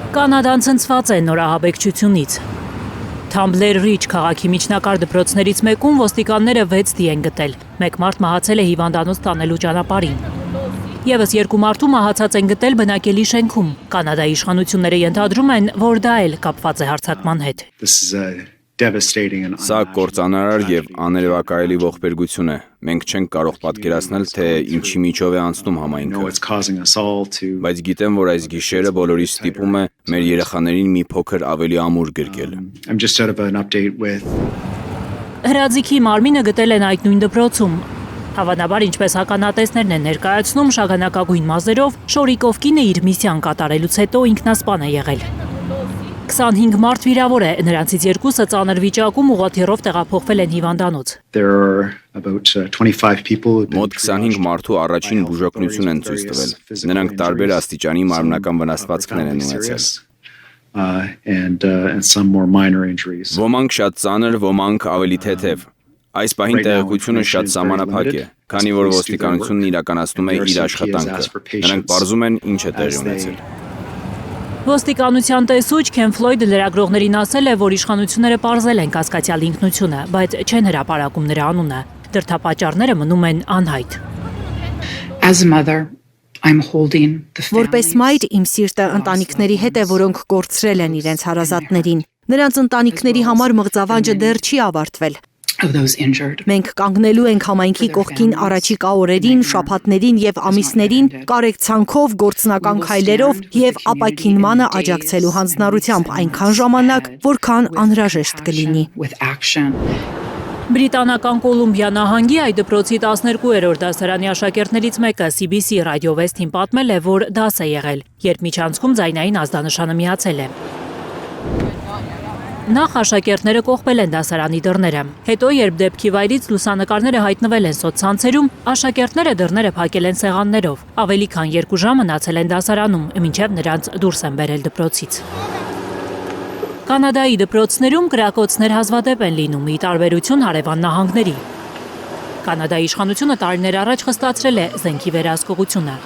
Կանադան ցնցված է նորահաբեկչությունից։ Թամբլեր Ռիչ քաղաքի միջնակարգ դպրոցներից մեկում ոստիկանները 6 դի են գտել։ Մեկ մարդ մահացել է հիվանդանոց տանելու ճանապարհին։ Եվս 2 մարդու մահացած են գտել բնակելի շենքում։ Կանադայի իշխանությունները ենթադրում են, որ դա էլ կապված է հարձակման հետ։ Սա կործանարար եւ աներևակայելի ողբերգություն է։ Մենք չենք կարող պատկերացնել, թե ինչի միջով է անցնում համայնքը։ Բայց գիտեմ, որ այս գիշերը բոլորիս ստիպում է մեր երեխաներին մի փոքր ավելի ամուր գրկել։ Հրաձիքի մարմինը գտել են այդ նույն դպրոցում։ Հավանաբար, ինչպես հականատեսներն են ներկայացնում, շագանակագույն մազերով Շորիկով կինը իր միսիան կատարելուց հետո ինքնասպան է եղել։ 25 մարդ վիրավոր է, նրանցից 2-ը ծանր վիճակում ուղղաթիռով տեղափոխվել են հիվանդանոց։ Մոտ 25 մարդու առաջին բուժօգնություն են ցույց տվել։ Նրանք տարբեր աստիճանի մարմնական վնասվածքներ են ունեցել։ Ոմանք շատ ծանր, ոմանք ավելի թեթև։ Այս պահին տեղեկությունը շատ սահմանափակ է, քանի որ ոստիկանությունն իրականացնում է իր աշխատանքը։ Նրանք պարզում են ինչ է տեղի ունեցել։ Ոստիկանության տեսուչ Քեն Ֆլոյդը լրագրողներին ասել է, որ իշխանությունները պարզել են կասկածյալ ինքնությունը, բայց չեն հրապարակում նրա անունը։ Դրդապատճառները մնում են անհայտ։ Որպես մայր իմ սիրտը ընտանիքների հետ է, որոնք կորցրել են իրենց հարազատներին։ Նրանց ընտանիքների համար մղձավանջը դեռ չի ավարտվել։ Մենք կանգնելու ենք համայնքի կողքին առաջիկա օրերին, շաբաթներին եւ ամիսներին կարեկցանքով, գործնական քայլերով եւ ապաքինմանը աջակցելու հանձնառությամբ այնքան ժամանակ, որքան անհրաժեշտ կլինի։ Բրիտանական Կոլումբիա նահանգի այդ դպրոցի 12-րդ դասարանի աշակերտներից մեկը CBC Radio West-ին պատմել է, որ դաս է եղել, երբ միջանցքում ձայնային ազդանշանը միացել է։ Նախ աշակերտները կողպել են դասարանի դռները։ Հետո, երբ դեպքի վայրից լուսանկարները հայտնվել են սոցցանցերում, աշակերտները դռները փակել են սեղաններով։ Ավելի քան 2 ժամ մնացել են դասարանում, մինչև նրանց դուրս են բերել դպրոցից։ Կանադայի դպրոցներում կրակոցներ հազվադեպ են լինում, ի տարբերություն հարևան նահանգների։ Կանադայի իշխանությունը տարիներ առաջ խստացրել է զենքի վերահսկողությունը։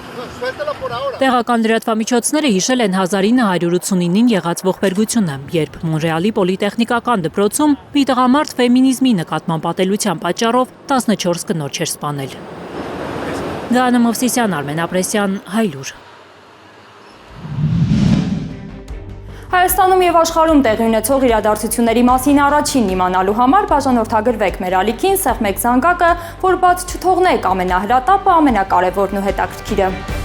Տեղական լրատվամիջոցները հիշել են 1989-ին եղած ողբերգությունը, երբ Մոնրեալի պոլիտեխնիկական դպրոցում մի տղամարդ ֆեմինիզմի նկատմամբ ատելության պատճառով 14 կնոջ էր սպանել։ Գաნა Մովսիսյան, Արմեն Ապրեսյան, Հայլուր։ Հայաստանում եւ աշխարհում տեղի ունեցող իրադարձությունների մասին առաջին իմանալու համար բաժանորդագրվեք մեր ալիքին, սեղմեք զանգակը, որ բաց չթողնեք ամենահրատապը, ամենակարևորն ու հետաքրքիրը։